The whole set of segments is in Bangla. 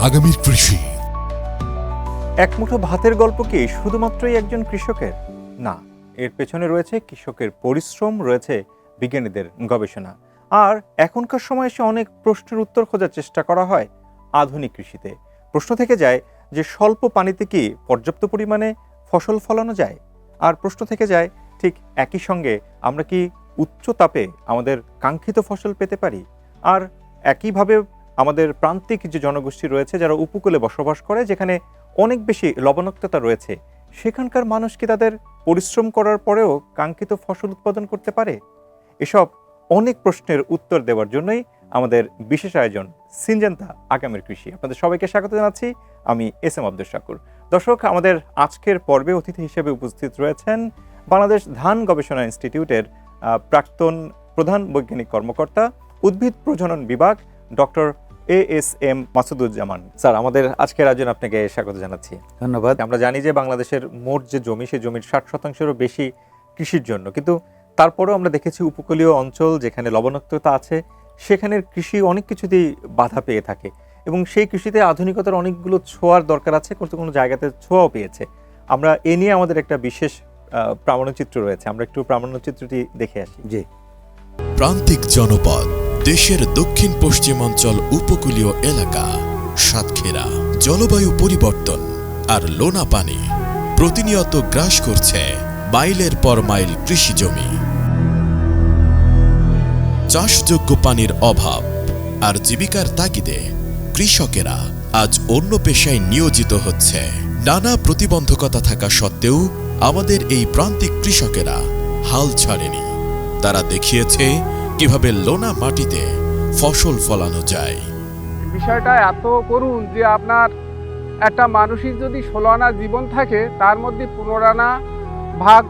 আগামীর কৃষি। এক মুঠো ভাতের গল্প কি শুধুমাত্রই একজন কৃষকের? না, এর পেছনে রয়েছে কৃষকের পরিশ্রম, রয়েছে বিজ্ঞানীদের গবেষণা। আর এখনকার সময় এসে অনেক প্রশ্নের উত্তর খোঁজার চেষ্টা করা হয় আধুনিক কৃষিতে। প্রশ্ন থেকে যায় যে স্বল্প পানিতে কি পর্যাপ্ত পরিমাণে ফসল ফলানো যায়? আর প্রশ্ন থেকে যায় ঠিক একই সঙ্গে আমরা কি উচ্চ তাপে আমাদের কাঙ্ক্ষিত ফসল পেতে পারি? আর একইভাবে আমাদের প্রান্তিক যে জনগোষ্ঠী রয়েছে যারা উপকূলে বসবাস করে, যেখানে অনেক বেশি লবণাক্ততা রয়েছে, সেখানকার মানুষ কি তাদের পরিশ্রম করার পরেও কাঙ্ক্ষিত ফসল উৎপাদন করতে পারে? এসব অনেক প্রশ্নের উত্তর দেওয়ার জন্যই আমাদের বিশেষ আয়োজন সিনজেন্তা আগামীর কৃষি। আপনাদের সবাইকে স্বাগত জানাচ্ছি, আমি এস এম আব্দুল শাকুর। দর্শক, আমাদের আজকের পর্বে অতিথি হিসেবে উপস্থিত রয়েছেন বাংলাদেশ ধান গবেষণা ইনস্টিটিউটের প্রাক্তন প্রধান বৈজ্ঞানিক কর্মকর্তা, উদ্ভিদ প্রজনন বিভাগ, ডক্টর ASM মাসুদুজ্জামান। স্যার, আমাদের আজকের আয়োজন আপনাকে স্বাগত জানাচ্ছি। ধন্যবাদ। আমরা জানি যে বাংলাদেশের মোট যে জমি, সেই জমির 60%-এরও বেশি কৃষির জন্য, কিন্তু তারপরেও আমরা দেখেছি উপকূলীয় অঞ্চল যেখানে লবণাক্ততা আছে, সেখানের কৃষি অনেক কিছুতেই বাধা পেয়ে থাকে এবং সেই কৃষিতে আধুনিকতার অনেকগুলো ছোঁয়ার দরকার আছে, কোনো জায়গাতে ছোঁয়াও পেয়েছে। আমরা এ নিয়ে আমাদের একটা বিশেষ প্রামাণ্যচিত্র রয়েছে, আমরা একটু প্রামাণ্যচিত্রটি দেখে আসি। জি। প্রান্তিক জনপদ, দেশের দক্ষিণ পশ্চিমাঞ্চল উপকূলীয় এলাকা, সাতক্ষীরা। জলবায়ু পরিবর্তন আর লোনা পানি প্রতিনিয়ত গ্রাস করছে মাইলের পর মাইল কৃষি জমি। চাষযোগ্য পানির অভাব আর জীবিকার তাগিদে কৃষকেরা আজ অন্য পেশায় নিয়োজিত হচ্ছে। নানা প্রতিবন্ধকতা থাকা সত্ত্বেও আমাদের এই প্রান্তিক কৃষকেরা হাল ছাড়েনি। তারা দেখিয়েছে কিভাবে লোনা মাটিতে ফসল ফলানো যায়। বিষয়টা এত করুন যে আপনার একটা মানুষের যদি 16 আনা জীবন থাকে, তার মধ্যে 15 আনা ভাগ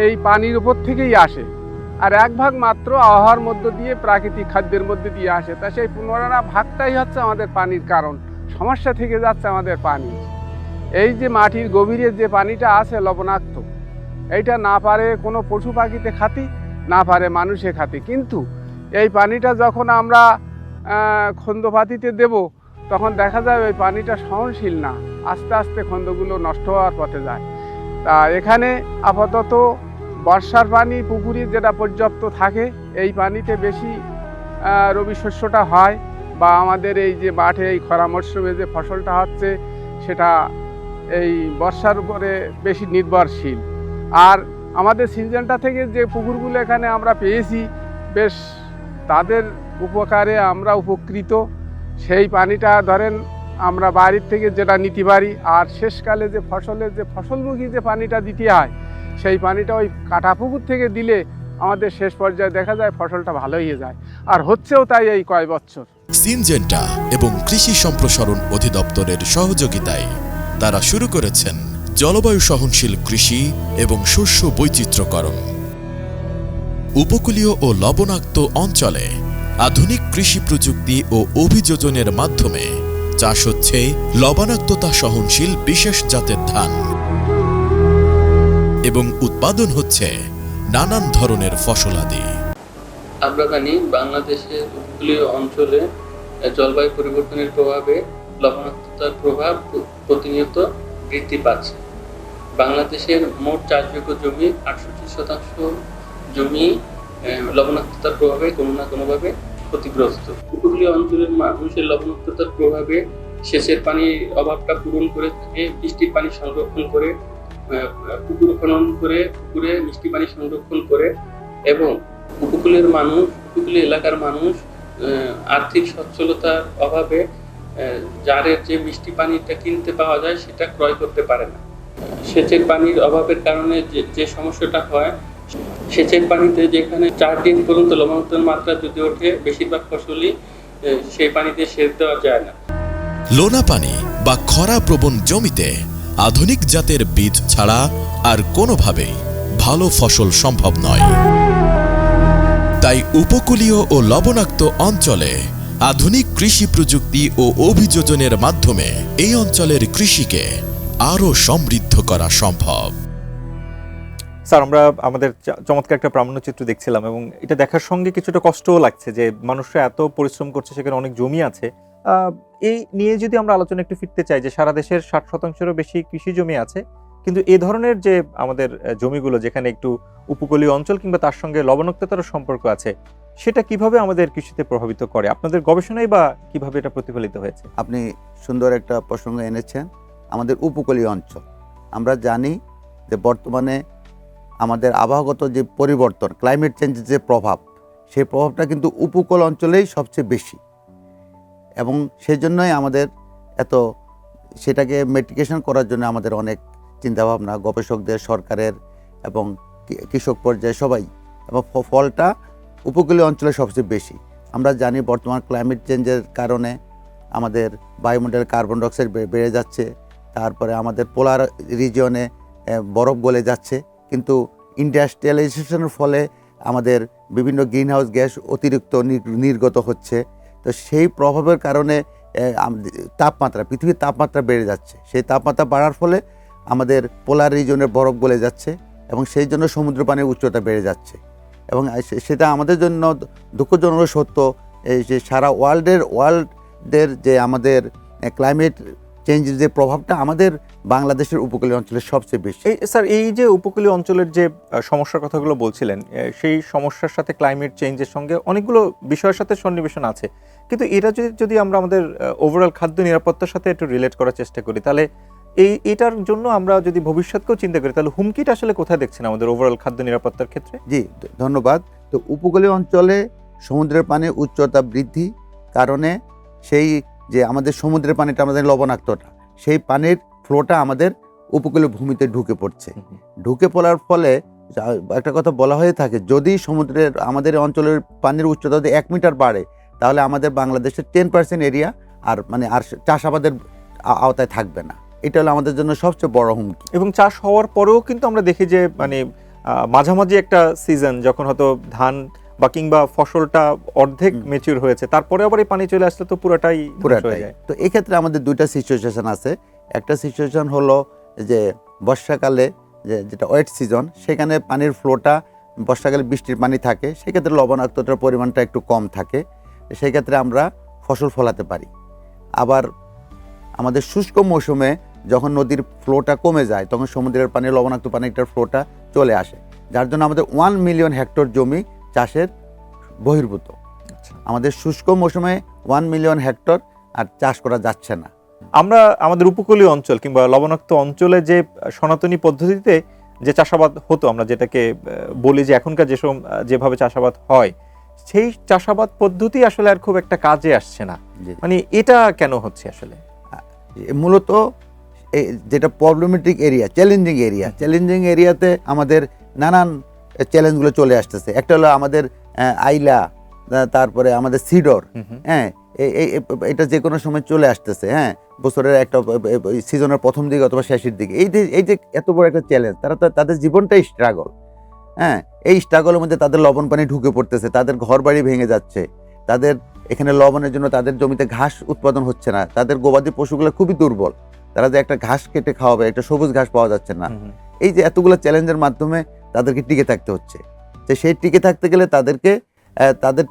এই পানির উপর থেকেই আসে, আর 1 ভাগ মাত্র আবহাওয়ার মধ্য দিয়ে প্রাকৃতিক খাদ্যের মধ্যে দিয়ে আসে। তা সেই 15 আনা ভাগটাই হচ্ছে আমাদের পানির কারণ। সমস্যা থেকে যাচ্ছে আমাদের পানি। এই যে মাটির গভীরে যে পানিটা আছে লবণাক্ত, এইটা না পারে কোনো পশু পাখিতে খাতি, না পারে মানুষে খাতি। কিন্তু এই পানিটা যখন আমরা খন্দপাতিতে দেব, তখন দেখা যায় ওই পানিটা সহনশীল না, আস্তে আস্তে খন্দগুলো নষ্ট হওয়ার পথে যায়। তা এখানে আপাতত বর্ষার পানি পুকুরে যেটা পর্যাপ্ত থাকে, এই পানিতে বেশি রবি শস্যটা হয়, বা আমাদের এই যে মাঠে এই খরা মরশুমে যে ফসলটা হচ্ছে সেটা এই বর্ষার উপরে বেশি নির্ভরশীল। আর আমাদের সিনজেন্টা থেকে যে পুকুরগুলো এখানে আমরা পেয়েছি, বেশ তাদের উপকারে আমরা উপকৃত। সেই পানিটা ধরেন আমরা বাড়ির থেকে যেটা নিতে পারি, আর শেষকালে যে ফসলের যে ফসলমুখী যে পানিটা দিতে হয়, সেই পানিটা ওই কাটা পুকুর থেকে দিলে আমাদের শেষ পর্যায়ে দেখা যায় ফসলটা ভালো হয়ে যায়, আর হচ্ছেও তাই এই কয়েক বছর। সিনজেন্টা এবং কৃষি সম্প্রসারণ অধিদপ্তরের সহযোগিতায় তারা শুরু করেছেন জলবায়ু সহনশীল কৃষি এবং শস্য বৈচিত্র্যকরণ। উপকূলীয় ও লবণাক্ত অঞ্চলে আধুনিক কৃষি প্রযুক্তি ও অভিযোজনের মাধ্যমে চাষ হচ্ছে লবণাক্ততা সহনশীল বিশেষ জাতের ধান এবং উৎপাদন হচ্ছে নানান ধরনের ফসলাদি। আমরা জানি বাংলাদেশের উপকূলীয় অঞ্চলে জলবায়ু পরিবর্তনের প্রভাবে লবণাক্ততার প্রভাব প্রতিনিয়ত বৃদ্ধি পাচ্ছে। বাংলাদেশের মোট চাষযোগ্য জমি 68% জমি লবণাক্ততার প্রভাবে কোনো না কোনোভাবে ক্ষতিগ্রস্ত। উপকূলীয় অঞ্চলের মানুষের লবণাক্ততার প্রভাবে সেচের পানির অভাবটা পূরণ করে থাকে, বৃষ্টির পানি সংরক্ষণ করে, পুকুর খনন করে পুকুরে মিষ্টি পানি সংরক্ষণ করে, এবং উপকূলীয় এলাকার মানুষ আর্থিক সচ্ছলতার অভাবে জারের যে মিষ্টি পানিটা কিনতে পাওয়া যায় সেটা ক্রয় করতে পারে না। সেচের পানির অভাবের কারণে যে সমস্যাটা হয়, সেচের পানিতে যেখানে 4 দিন পর্যন্ত লবণাক্ততার মাত্রা যদি ওঠে, বেশিরভাগ ফসলই সেই পানিতে সেচ দেওয়া যায় না। লোনা পানি বা খরা প্রবণ জমিতে আধুনিক জাতের বীজ ছাড়া আর কোনোভাবেই ভালো ফসল সম্ভব নয়। তাই উপকূলীয় ও লবণাক্ত অঞ্চলে আধুনিক কৃষি প্রযুক্তি ও অভিযোজনের মাধ্যমে এই অঞ্চলের কৃষিকে আরও সমৃদ্ধ করা সম্ভব। স্যার, আমরা আমাদের চমৎকার একটা প্রামাণ্যচিত্র দেখছিলাম এবং এটা দেখার সঙ্গে কিছুটা কষ্টও লাগছে যে মানুষরা এত পরিশ্রম করছে, সেখানে অনেক জমি আছে, এই নিয়ে যদি আমরা আলোচনা একটু ফিরতে চাই যে সারা দেশের 60%-রও বেশি কৃষি জমি আছে, কিন্তু এই ধরনের যে আমাদের জমিগুলো যেখানে একটু উপকূলীয় অঞ্চল কিংবা তার সঙ্গে লবণাক্ততারও সম্পর্ক আছে, সেটা কিভাবে আমাদের কৃষিতে প্রভাবিত করে? আপনাদের গবেষণায় বা কিভাবে এটা প্রতিফলিত হয়েছে? আপনি সুন্দর একটা প্রসঙ্গ এনেছেন। আমাদের উপকূলীয় অঞ্চল, আমরা জানি যে বর্তমানে আমাদের আবহাওয়াগত যে পরিবর্তন, ক্লাইমেট চেঞ্জের যে প্রভাব, সেই প্রভাবটা কিন্তু উপকূল অঞ্চলেই সবচেয়ে বেশি, এবং সেই জন্যই আমাদের সেটাকে মিটিগেশন করার জন্য আমাদের অনেক চিন্তাভাবনা, গবেষকদের, সরকারের এবং কৃষক পর্যায়ে সবাই, এবং ফলটা উপকূলীয় অঞ্চলে সবচেয়ে বেশি। আমরা জানি বর্তমান ক্লাইমেট চেঞ্জের কারণে আমাদের বায়ুমণ্ডলের কার্বন ডাইঅক্সাইড বেড়ে যাচ্ছে, তারপরে আমাদের পোলার রিজিয়নে বরফ গলে যাচ্ছে, কিন্তু ইন্ডাস্ট্রিয়ালাইজেশনের ফলে আমাদের বিভিন্ন গ্রিনহাউস গ্যাস অতিরিক্ত নির্গত হচ্ছে। তো সেই প্রভাবের কারণে পৃথিবীর তাপমাত্রা বেড়ে যাচ্ছে। সেই তাপমাত্রা বাড়ার ফলে আমাদের পোলার রিজিয়নের বরফ গলে যাচ্ছে, এবং সেই জন্য সমুদ্র পানির উচ্চতা বেড়ে যাচ্ছে। এবং সেটা আমাদের জন্য দুঃখজনক সত্য, এই যে সারা ওয়ার্ল্ডের যে আমাদের ক্লাইমেট চেঞ্জের যে প্রভাবটা আমাদের বাংলাদেশের উপকূলীয় অঞ্চলে সবচেয়ে বেশি। স্যার, এই যে উপকূলীয় অঞ্চলের যে সমস্যার কথাগুলো বলছিলেন, সেই সমস্যার সাথে ক্লাইমেট চেঞ্জের সঙ্গে অনেকগুলো বিষয়ের সাথে সন্নিবেশন আছে, কিন্তু এটা যদি আমরা আমাদের ওভারঅল খাদ্য নিরাপত্তার সাথে একটু রিলেট করার চেষ্টা করি, তাহলে এটার জন্য আমরা যদি ভবিষ্যৎকেও চিন্তা করি, তাহলে হুমকিটা আসলে কোথায় দেখছেন আমাদের ওভারঅল খাদ্য নিরাপত্তার ক্ষেত্রে? জি, ধন্যবাদ। তো উপকূলীয় অঞ্চলে সমুদ্রের পানির উচ্চতা বৃদ্ধি কারণে সেই যে আমাদের সমুদ্রের পানিটা, আমাদের লবণাক্তটা, সেই পানির ফ্লোটা আমাদের উপকূলীয় ভূমিতে ঢুকে পড়ছে। ঢুকে পড়ার ফলে একটা কথা বলা হয়ে থাকে, যদি আমাদের অঞ্চলের পানির উচ্চতা যদি 1 মিটার বাড়ে, তাহলে আমাদের বাংলাদেশের 10% এরিয়া আর চাষাবাদের আওতায় থাকবে না। এটা হলো আমাদের জন্য সবচেয়ে বড় হুমকি। এবং চাষ হওয়ার পরেও কিন্তু আমরা দেখি যে মাঝামাঝি একটা সিজন, যখন হয়তো ধান বা কিংবা ফসলটা অর্ধেক ম্যাচিউর হয়েছে, তারপরে আবার এই পানি চলে আসলে তো পুরোটাই হয়ে যায়। তো এই ক্ষেত্রে আমাদের দুইটা সিচুয়েশন আছে। একটা সিচুয়েশন হলো যে বর্ষাকালে যেটা ওয়েট সিজন, সেখানে পানির ফ্লোটা, বর্ষাকালে বৃষ্টির পানি থাকে, সেক্ষেত্রে লবণাক্ততার পরিমাণটা একটু কম থাকে, সেক্ষেত্রে আমরা ফসল ফলাতে পারি। আবার আমাদের শুষ্ক মৌসুমে যখন নদীর ফ্লোটা কমে যায়, তখন সমুদ্রের পানি, লবণাক্ত পানিটার ফ্লোটা চলে আসে, যার জন্য আমাদের 1 মিলিয়ন হেক্টর জমি চাষের বহির্ভূত। আমাদের শুষ্ক মৌসুমে 1 মিলিয়ন হেক্টর আর চাষ করা যাচ্ছে না। আমরা আমাদের উপকূলীয় অঞ্চল কিংবা লবণাক্ত অঞ্চলে যে সনাতনী পদ্ধতিতে যে চাষাবাদ হতো, আমরা যেটাকে বলি যে এখনকার যেভাবে চাষাবাদ হয়, সেই চাষাবাদ পদ্ধতি আসলে আর খুব একটা কাজে আসছে না। এটা কেন হচ্ছে আসলে? মূলত যেটা প্রবলেমেটিক এরিয়া, চ্যালেঞ্জিং এরিয়াতে আমাদের নানান চ্যালেঞ্জগুলো চলে আসতেছে। একটা হলো আমাদের আইলা, তারপরে আমাদের সিডর, হ্যাঁ, এটা যে কোনো সময় চলে আসতেছে, হ্যাঁ, বছরের একটা সিজনের প্রথম দিকে অথবা শেষের দিকে। এই যে এত বড় একটা চ্যালেঞ্জ, তাদের জীবনটাই স্ট্রাগল, হ্যাঁ, এই স্ট্রাগলের মধ্যে তাদের লবণ পানি ঢুকে পড়তেছে, তাদের ঘর বাড়ি ভেঙে যাচ্ছে, তাদের এখানে লবণের জন্য তাদের জমিতে ঘাস উৎপাদন হচ্ছে না, তাদের গবাদি পশুগুলো খুবই দুর্বল, তারা যে একটা ঘাস কেটে খাওয়াবে, একটা সবুজ ঘাস পাওয়া যাচ্ছে না। এই যে এতগুলো চ্যালেঞ্জের মাধ্যমে তাদেরকে টিকে থাকতে হচ্ছে। তো সেই টিকে থাকতে গেলে তাদের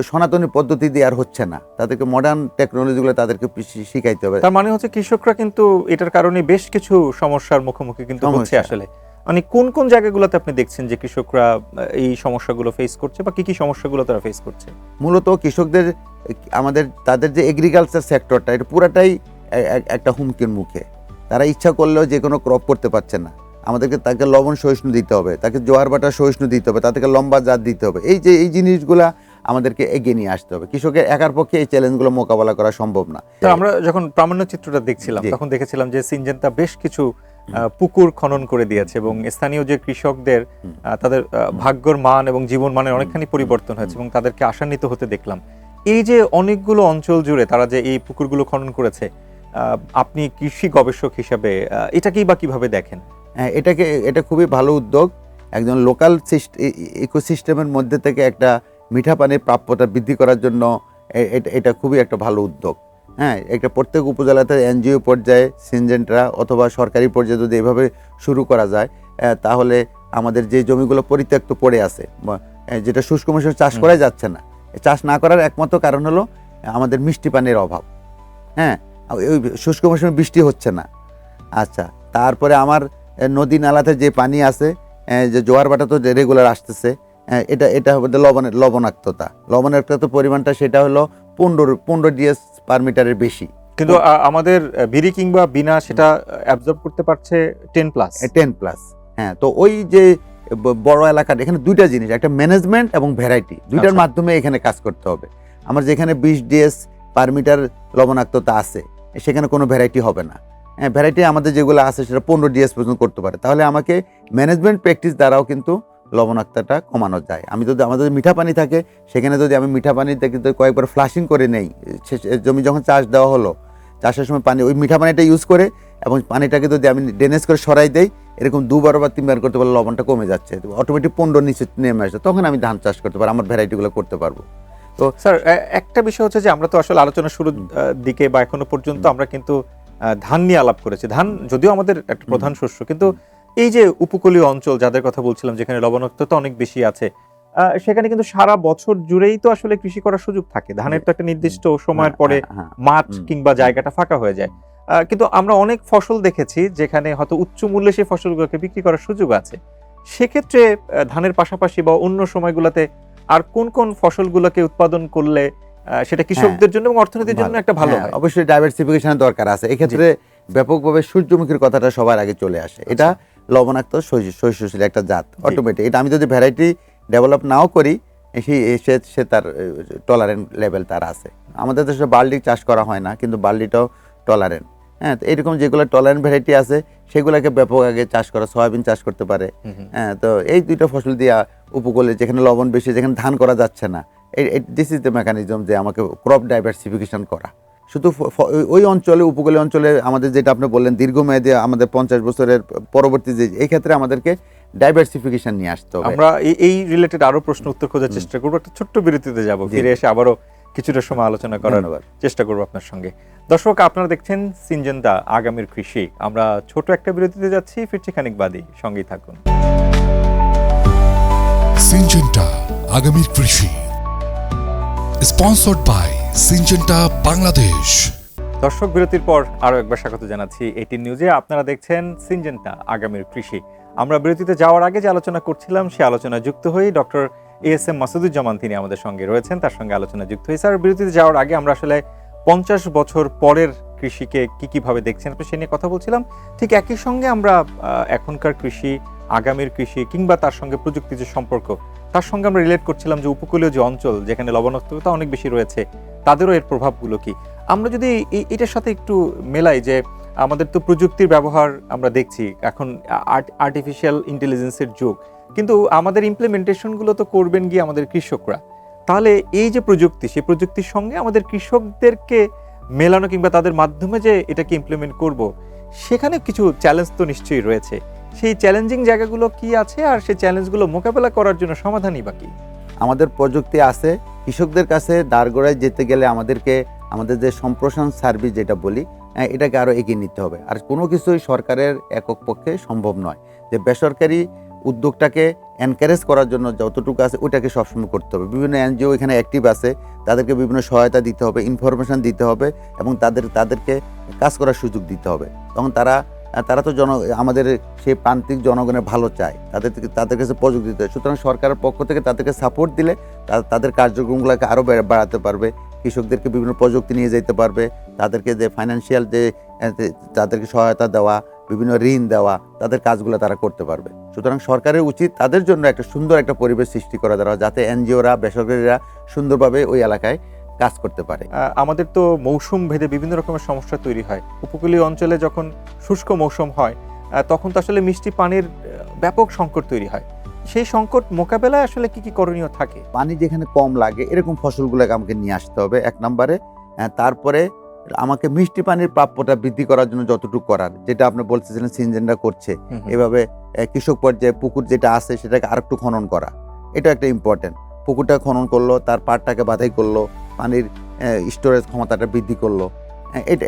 সনাতনী পদ্ধতি দিয়ে আর হচ্ছে না, তাদেরকে মডার্ন টেকনোলজিগুলো তাদেরকে শিখাইতে হবে। তার মানে হচ্ছে কৃষকরা কিন্তু এটার কারণে বেশ কিছু সমস্যার মুখোমুখি কিন্তু হচ্ছে আসলে। কোন কোন জায়গাগুলোতে আপনি দেখছেন যে কৃষকরা এই সমস্যাগুলো ফেস করছে, বা কি সমস্যাগুলো তারা ফেস করছে? মূলত কৃষকদের তাদের যে এগ্রিকালচার সেক্টরটা, এটা পুরাটাই একটা হুমকির মুখে। তারা ইচ্ছা করলেও যে কোনো ক্রপ করতে পারছে না। তাকে লবণ সহিষ্ণু দিতে হবে, তাকে জোয়ার বাটা সহিষ্ণু দিতে হবে, তাদেরকে লম্বা জাত দিতে হবে। এই জিনিসগুলা আমাদেরকে এগিয়ে নিয়ে আসতে হবে। কৃষকের একার পক্ষে এই চ্যালেঞ্জগুলো মোকাবেলা করা সম্ভব না। আমরা যখন প্রামাণ্য চিত্রটা দেখছিলাম, তখন দেখেছিলাম যে সিনজেন্তা বেশ কিছু পুকুর খনন করে দিয়েছে, এবং স্থানীয় যে কৃষকদের তাদের ভাগ্যর মান এবং জীবন মানের অনেকখানি পরিবর্তন হয়েছে, এবং তাদেরকে আশান্বিত হতে দেখলাম। এই যে অনেকগুলো অঞ্চল জুড়ে তারা যে এই পুকুরগুলো খনন করেছে, আপনি কৃষি গবেষক হিসাবে এটাকেই বা কিভাবে দেখেন? এটা খুবই ভালো উদ্যোগ। একজন লোকাল ইকোসিস্টেমের মধ্যে থেকে একটা মিঠা পানির প্রাপ্যতা বৃদ্ধি করার জন্য এটা খুবই একটা ভালো উদ্যোগ। হ্যাঁ, একটা প্রত্যেক উপজেলাতে এনজিও পর্যায়ে, সিনজেন্টা অথবা সরকারি পর্যায়ে যদি এভাবে শুরু করা যায়, তাহলে আমাদের যে জমিগুলো পরিত্যক্ত পড়ে আছে, যেটা শুষ্ক মৌসুমে চাষ করা যাচ্ছে না, চাষ না করার একমাত্র কারণ হলো আমাদের মিষ্টি পানির অভাব। হ্যাঁ, ওই শুষ্ক মৌসুমে বৃষ্টি হচ্ছে না। আচ্ছা, তারপরে আমার নদী নালাতে যে পানি আছে, যে জোয়ার ভাটা তো রেগুলার আসতেছে, এটা হবে লবণাক্ততা পরিমাণটা সেটা হলো 15 ডিএস পার মিটারের বেশি। কিন্তু আমাদের বিড়ি কিংবা বিনা সেটা অ্যাবজর্ব করতে পারছে 10+। 10+। হ্যাঁ, তো ওই যে বড় এলাকার এখানে দুইটা জিনিস, একটা ম্যানেজমেন্ট এবং ভ্যারাইটি, দুইটার আচ্ছা। মাধ্যমে এখানে কাজ করতে হবে। আমার যেখানে 20 ডিএস পার মিটার লবণাক্ততা আছে, সেখানে কোনো ভ্যারাইটি হবে না। হ্যাঁ, ভ্যারাইটি আমাদের যেগুলো আছে সেটা 15 ডিএস পর্যন্ত করতে পারে। তাহলে আমাকে ম্যানেজমেন্ট প্র্যাকটিস দ্বারাও কিন্তু লবণাক্ততা কমানো যায়। আমি যদি আমাদের মিঠা পানি থাকে, সেখানে যদি আমি মিঠা পানিতে কিন্তু কয়েকবার ফ্লাশিং করে নেই, জমি যখন চাষ দেওয়া হলো, চাষের সময় পানি ওই মিঠা পানিটা ইউজ করে এবং পানিটাকে যদি আমি ড্রেনেজ করে সরাই দেই, এরকম 2বার বা 3বার করতে পারলে লবণটা কমে যাচ্ছে, অটোমেটিক 15 নিচে নেমে আসে, তখন আমি ধান চাষ করতে পারবো, আমার ভ্যারাইটিগুলো করতে পারবো। তো স্যার, একটা বিষয় হচ্ছে যে আমরা তো আসলে আলোচনা শুরুর দিকে বা এখনো পর্যন্ত আমরা কিন্তু ধান নিয়ে আলাপ করেছি। ধান যদিও আমাদের একটা প্রধান শস্য, কিন্তু এই যে উপকূলীয় অঞ্চল যাদের কথা বলছিলাম, যেখানে লবণাক্ততা অনেক বেশি আছে, সেখানে কিন্তু সারা বছর জুড়েই তো আসলে কৃষি করার সুযোগ থাকে। ধানের তো একটা নির্দিষ্ট সময়ের পরে মাঠ কিংবা জায়গাটা ফাঁকা হয়ে যায়। কিন্তু আমরা অনেক ফসল দেখেছি যেখানে হয়তো উচ্চ মূল্যে সেই ফসলগুলোকে বিক্রি করার সুযোগ আছে। সেক্ষেত্রে ধানের পাশাপাশি বা অন্য সময়গুলোতে আর কোন কোন ফসলগুলোকে উৎপাদন করলে সেটা কৃষকদের জন্য এবং অর্থনীতির জন্য একটা ভালো হয়? অবশ্যই ডাইভার্সিফিকেশনের দরকার আছে এক্ষেত্রে। ব্যাপকভাবে সূর্যমুখীর কথাটা সবার আগে চলে আসে। এটা লবণাক্ত শস্যশীল একটা জাত, অটোমেটিক। এটা আমি যদি ভ্যারাইটি ডেভেলপ নাও করি, সে তার টলারেন্ট লেভেল তার আছে। আমাদের দেশে বার্লি চাষ করা হয় না, কিন্তু বার্লিটাও টলারেন্ট। হ্যাঁ, তো এরকম যেগুলো টলারেন্ট ভ্যারাইটি আছে সেগুলোকে ব্যাপক আগে চাষ করা, সয়াবিন চাষ করতে পারে। হ্যাঁ, তো এই দুইটা ফসল দিয়ে উপকূলে যেখানে লবণ বেশি, যেখানে ধান করা যাচ্ছে না, দিস ইজ দ্য মেকানিজম যে আমাকে ক্রপ ডাইভার্সিফিকেশন করা। শুধু ওই অঞ্চলে, উপকূলীয় অঞ্চলে আমাদের যেটা আপনি বললেন দীর্ঘমেয়াদী, আমাদের 50 বছরের পরবর্তী যে এই ক্ষেত্রে আমাদেরকে ডাইভার্সিফিকেশন নিয়ে আসতে হবে। আমরা এই রিলেটেড আরো প্রশ্ন উত্তর খোঁজার চেষ্টা করবো। একটা ছোট্ট বিরতিতে যাব, ফিরে এসে আবারও কিছুটা সময় আলোচনা করার চেষ্টা করবো আপনার সঙ্গে। দর্শক, আপনারা দেখছেন সিনজেন্টা আগামীর কৃষি। আমরা ছোট একটা বিরতিতে যাচ্ছি, ফিরছি খানিক বাদে, সঙ্গেই থাকুন। সিনজেন্টা আগামীর কৃষি, স্পন্সর্ড বাই সিনজেন্টা বাংলাদেশ। দর্শক, বিরতির পর আরো একবার স্বাগত জানাচ্ছি 18 নিউজে। আপনারা দেখছেন সিনজেন্টা আগামীর কৃষি। আমরা বিরতিতে যাওয়ার আগে যে আলোচনা করছিলাম, সে আলোচনা যুক্ত হই ডক্টর ASM মাসুদুজ্জামান, তিনি আমাদের সঙ্গে রয়েছেন, তার সঙ্গে আলোচনা যুক্ত হই। স্যার, বিরতিতে যাওয়ার আগে আমরা আসলে 50 বছর পরের কৃষিকে কিভাবে দেখছেন আপনি সে নিয়ে কথা বলছিলাম। ঠিক একই সঙ্গে আমরা এখনকার কৃষি, আগামীর কৃষি কিংবা তার সঙ্গে প্রযুক্তির যে সম্পর্ক, তার সঙ্গে আমরা রিলেট করছিলাম যে উপকূলীয় যে অঞ্চল যেখানে লবণাক্ততা অনেক বেশি রয়েছে, তাদেরও এর প্রভাবগুলো কি। আমরা যদি এটার সাথে একটু মেলাই যে আমাদের তো প্রযুক্তির ব্যবহার আমরা দেখছি, এখন আর্টিফিশিয়াল ইন্টেলিজেন্সের যুগ, কিন্তু আমাদের ইমপ্লিমেন্টেশনগুলো তো করবেন গিয়ে আমাদের কৃষকরা। তাহলে এই যে প্রযুক্তি, সেই প্রযুক্তির সঙ্গে আমাদের কৃষকদেরকে মেলানো কিংবা তাদের মাধ্যমে যে এটাকে ইমপ্লিমেন্ট করব, সেখানে কিছু চ্যালেঞ্জ তো নিশ্চয়ই রয়েছে। সেই চ্যালেঞ্জিং জায়গাগুলো কি আছে, আর সেই চ্যালেঞ্জগুলো মোকাবেলা করার জন্য সমাধানই বাকি? আমাদের প্রযুক্তি আছে, কৃষকদের কাছে দাঁড়গোড়ায় যেতে গেলে আমাদের যে সম্প্রসারণ সার্ভিস যেটা বলি, এটাকে আরও এগিয়ে নিতে হবে। আর কোনো কিছুই সরকারের একক পক্ষে সম্ভব নয়। যে বেসরকারি উদ্যোগটাকে এনকারেজ করার জন্য যতটুকু আছে ওইটাকে সবসময় করতে হবে। বিভিন্ন এনজিও এখানে অ্যাক্টিভ আছে, তাদেরকে বিভিন্ন সহায়তা দিতে হবে, ইনফরমেশন দিতে হবে এবং তাদেরকে কাজ করার সুযোগ দিতে হবে। তখন তারা তো আমাদের সেই প্রান্তিক জনগণের ভালো চায়, তাদের কাছে প্রযুক্তি দিতে হয়। সুতরাং সরকারের পক্ষ থেকে তাদেরকে সাপোর্ট দিলে তাদের কার্যক্রমগুলোকে আরও বাড়াতে পারবে, কৃষকদেরকে বিভিন্ন প্রযুক্তি নিয়ে যেতে পারবে, তাদেরকে যে ফাইন্যান্সিয়াল যে তাদেরকে সহায়তা দেওয়া, বিভিন্ন ঋণ দেওয়া, তাদের কাজগুলো তারা করতে পারবে। সুতরাং সরকারের উচিত তাদের জন্য একটা সুন্দর একটা পরিবেশ সৃষ্টি করে দেওয়া, যাতে এনজিওরা, বেসরকারিরা সুন্দরভাবে ওই এলাকায় কাজ করতে পারে। আমাদের তো মৌসুম ভেদে বিভিন্ন রকমের সমস্যা তৈরি হয়। উপকূলীয় অঞ্চলে যখন শুষ্ক মৌসুম হয়, তখন তো আসলে মিষ্টি পানির ব্যাপক সংকট তৈরি হয়। সেই সংকট মোকাবেলায় আসলে কি করণীয় থাকে? পানি যেখানে কম লাগে এরকম ফসলগুলোকে আমাকে নিয়ে আসতে হবে 1 নম্বরে। তারপরে আমাকে মিষ্টি পানির প্রাপ্যতা বৃদ্ধি করার জন্য যতটুকু করার, যেটা আপনি বলতেছিলেন সিনজেন্টা করছে, এভাবে কৃষক পর্যায়ে পুকুর যেটা আছে সেটাকে আরেকটু খনন করা, এটা একটা ইম্পর্টেন্ট। পুকুরটা খনন করলো, তার পাড়টাকে বাধাই করলো, পানির স্টোরেজ ক্ষমতাটা বৃদ্ধি করলো,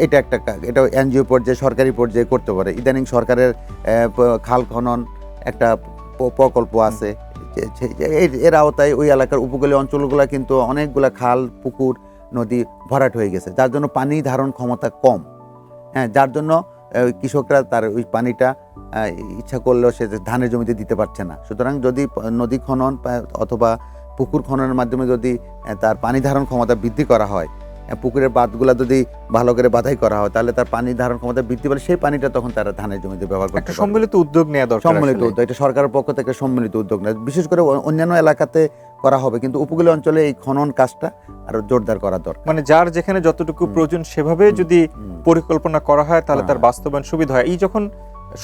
এটা একটা কাজ। এটা এনজিও পর্যায়ে, সরকারি পর্যায়ে করতে পারে। ইদানিং সরকারের খাল খনন একটা প্রকল্প আছে, এর আওতায় ওই এলাকার উপকূলীয় অঞ্চলগুলো কিন্তু অনেকগুলা খাল পুকুর নদী ভরাট হয়ে গেছে, যার জন্য পানি ধারণ ক্ষমতা কম। হ্যাঁ, যার জন্য কৃষকরা তার ওই পানিটা ইচ্ছা করলেও সে ধানের জমিতে দিতে পারছে না। সুতরাং যদি নদী খনন অথবা পুকুর খননের মাধ্যমে যদি তার পানি ধারণ ক্ষমতা বৃদ্ধি করা হয়, পুকুরের বাঁধগুলো যদি ভালো করে বাধাই করা হয়, তাহলে তার পানি ধারণ ক্ষমতা বৃদ্ধি পেলে সেই পানিটা তখন তারা ধানের জমিতে ব্যবহার করতে একটা পারবে। সম্মিলিত উদ্যোগ নেওয়া দরকার। সম্মিলিত আসলে। উদ্যোগ, এটা সরকারের পক্ষ থেকে সম্মিলিত উদ্যোগ নেয়, বিশেষ করে অন্যান্য এলাকাতে করা হবে, কিন্তু উপকূলীয় অঞ্চলে এই খনন কাজটা আরো জোরদার করা দরকার। মানে যার যেখানে যতটুকু প্রয়োজন সেভাবে যদি পরিকল্পনা করা হয় তাহলে তার বাস্তবায়ন সুবিধা হয়। এই যখন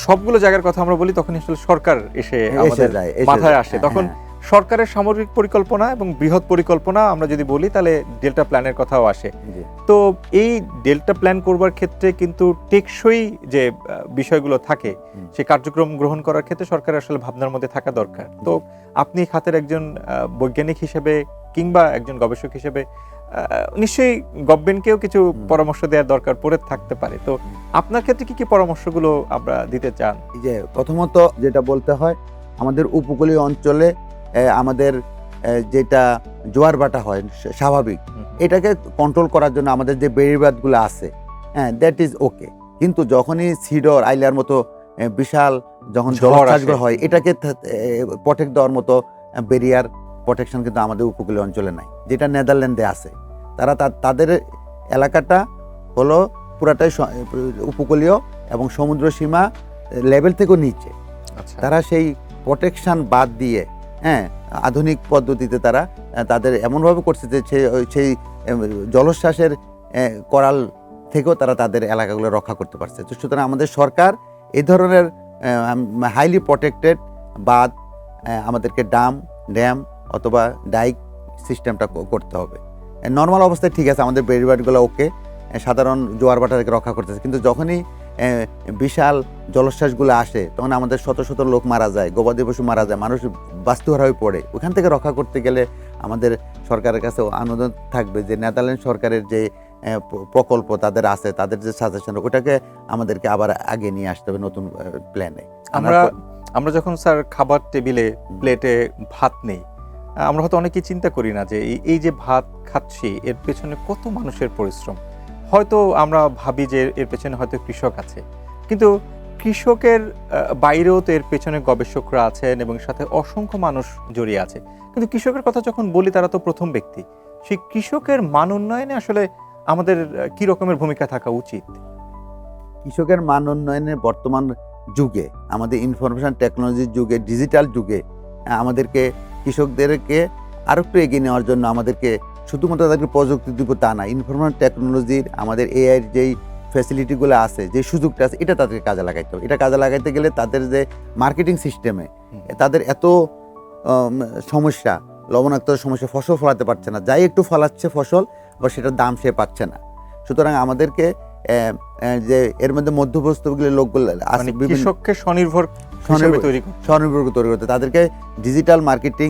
সবগুলো জায়গার কথা আমরা বলি তখন আসলে সরকার এসে আমাদের মাথায় আসে। তখন সরকারের সামগ্রিক পরিকল্পনা এবং বৃহৎ পরিকল্পনা আমরা যদি বলি তাহলে ডেল্টা প্ল্যানের কথাও আসে। তো এই ডেল্টা প্ল্যান করবার ক্ষেত্রে কিন্তু টেকসই যে বিষয়গুলো থাকে সেই কার্যক্রম গ্রহণ করার ক্ষেত্রে সরকারের আসলে ভাবনার মধ্যে থাকা দরকার। তো আপনি খাতের একজন বৈজ্ঞানিক হিসেবে কিংবা একজন গবেষক হিসেবে নিশ্চয়ই গভর্নমেন্টকেও কিছু পরামর্শ দেওয়ার দরকার পড়ে থাকতে পারে। তো আপনার ক্ষেত্রে কি কি পরামর্শগুলো আমরা দিতে চান? এই যে প্রথমত যেটা বলতে হয়, আমাদের উপকূলীয় অঞ্চলে আমাদের যেটা জোয়ার ভাটা হয় স্বাভাবিক, এটাকে কন্ট্রোল করার জন্য আমাদের যে বেড়িবাঁধগুলো আছে, হ্যাঁ, দ্যাট ইজ ওকে। কিন্তু যখনই সিডর আইলার মতো বিশাল যখন জলোচ্ছ্বাসগুলো হয়, এটাকে প্রটেক্ট দেওয়ার মতো ব্যারিয়ার প্রোটেকশন কিন্তু আমাদের উপকূলীয় অঞ্চলে নাই, যেটা নেদারল্যান্ডে আছে। তারা তাদের এলাকাটা হলো পুরাটাই উপকূলীয় এবং সমুদ্র সীমা লেভেল থেকেও নিচে। তারা সেই প্রোটেকশন বাদ দিয়ে, হ্যাঁ, আধুনিক পদ্ধতিতে তারা তাদের এমনভাবে করছে যে সেই জলোচ্ছ্বাসের করাল থেকেও তারা তাদের এলাকাগুলো রক্ষা করতে পারছে। সুতরাং আমাদের সরকার এই ধরনের হাইলি প্রোটেক্টেড বাঁধ, আমাদেরকে ড্যাম অথবা ডাইক সিস্টেমটা করতে হবে। নর্মাল অবস্থায় ঠিক আছে, আমাদের বেড়িবাঁধগুলো ওকে, সাধারণ জোয়ার ভাটাকে রক্ষা করতেছে, কিন্তু যখনই বিশাল জলোচ্ছ্বাসগুলো আসে তখন আমাদের শত শত লোক মারা যায়, গবাদি পশু মারা যায়, মানুষ বাস্তুহারা হয়ে পড়ে। ওখান থেকে রক্ষা করতে গেলে আমাদের সরকারের কাছে আবেদন থাকবে যে নেদারল্যান্ড সরকারের যে প্রকল্প তাদের আছে, তাদের যে সাজেশন, ওটাকে আমাদেরকে আবার আগে নিয়ে আসতে হবে নতুন প্ল্যানে। আমরা যখন স্যার খাবার টেবিলে প্লেটে ভাত নেই, আমরা হয়তো অনেকেই চিন্তা করি না যে এই যে ভাত খাচ্ছি এর পেছনে কত মানুষের পরিশ্রম। হয়তো আমরা ভাবি যে এর পেছনে হয়তো কৃষক আছে, কিন্তু কৃষকের বাইরেও তো এর পেছনে গবেষকরা আছেন এবং সাথে অসংখ্য মানুষ জড়িয়ে আছে। কিন্তু কৃষকের কথা যখন বলি তারা তো প্রথম ব্যক্তি। সেই কৃষকের মান উন্নয়নে আসলে আমাদের কি রকমের ভূমিকা থাকা উচিত? কৃষকের মান উন্নয়নে বর্তমান যুগে, আমাদের ইনফরমেশন টেকনোলজির যুগে, ডিজিটাল যুগে, আমাদেরকে কৃষকদেরকে আরো একটু এগিয়ে নেওয়ার জন্য আমাদেরকে শুধুমাত্র তাদেরকে প্রযুক্তি দিব তা না, ইনফরমেশন টেকনোলজির আমাদের এআইয়ের যেই ফ্যাসিলিটিগুলো আছে, যে সুযোগটা আছে, এটা তাদেরকে কাজে লাগাইতে হবে। এটা কাজে লাগাইতে গেলে তাদের যে মার্কেটিং সিস্টেমে তাদের এত সমস্যা, লবণাক্ত সমস্যা, ফসল ফলাতে পারছে না, যাই একটু ফলাচ্ছে ফসল বা সেটার দাম সে পাচ্ছে না। সুতরাং আমাদেরকে যে এর মধ্যে মধ্যপ্রস্থগুলো লোকগুলো আছে, কৃষককে স্বনির্ভর তৈরি করতে, তাদেরকে ডিজিটাল মার্কেটিং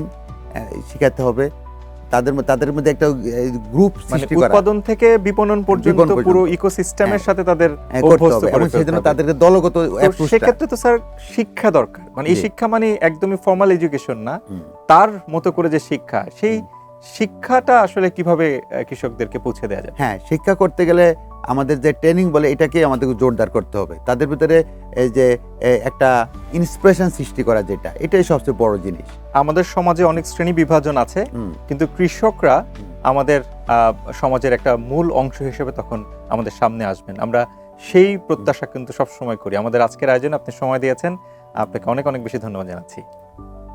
শিখাতে হবে। তাদের মধ্যে একটা গ্রুপ সৃষ্টি করা, উৎপাদন থেকে বিপণন পর্যন্ত পুরো ইকোসিস্টেমের সাথে তাদের অভ্যস্ত করে সেজন্য তাদেরকে দলগত সেক্ষেত্রে তো স্যার শিক্ষা দরকার। মানে এই শিক্ষা মানে একদমই ফর্মাল এডুকেশন না, তার মতো করে যে শিক্ষা, সেই শিক্ষাটা আসলে কিভাবে কৃষকদেরকে পৌঁছে দেওয়া যায়? হ্যাঁ, শিক্ষা করতে গেলে আমাদের যে ট্রেনিং বলে এটাকে আমাদেরকে জোরদার করতে হবে। তাদের ভিতরে এই যে একটা ইন্সপিরেশন সৃষ্টি করা, যেটা এটাই সবচেয়ে বড় জিনিস। আমাদের সমাজে অনেক শ্রেণী বিভাজন আছে, কিন্তু কৃষকরা আমাদের সমাজের একটা মূল অংশ হিসেবে তখন আমাদের সামনে আসবেন। আমরা সেই প্রত্যাশা কিন্তু সবসময় করি। আমাদের আজকের আয়োজনে আপনি সময় দিয়েছেন, আপনাকে অনেক অনেক বেশি ধন্যবাদ জানাচ্ছি।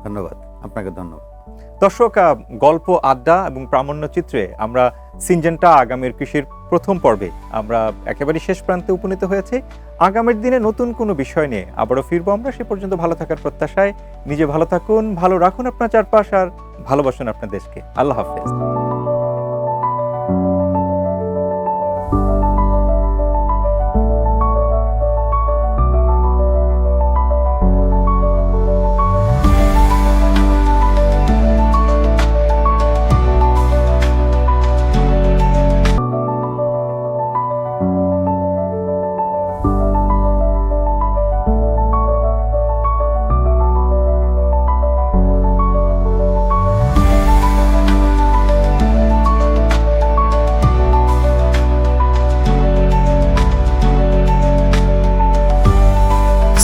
ধন্যবাদ, আপনাকে ধন্যবাদ। দর্শক, গল্প, আড্ডা এবং প্রামাণ্য চিত্রে আমরা সিনজেন্টা আগামীর কৃষির প্রথম পর্বে আমরা একেবারে শেষ প্রান্তে উপনীত হয়েছি। আগামীর দিনে নতুন কোনো বিষয় নিয়ে আবারও ফিরবো আমরা। সে পর্যন্ত ভালো থাকার প্রত্যাশায় নিজে ভালো থাকুন, ভালো রাখুন আপনার চারপাশ, আর ভালোবাসুন আপনার দেশকে। আল্লাহ হাফেজ।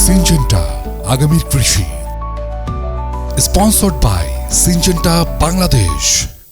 সিনজেন্টা আগামীর কৃষি, স্পন্সর্ড বাই সিনজেন্টা বাংলাদেশ।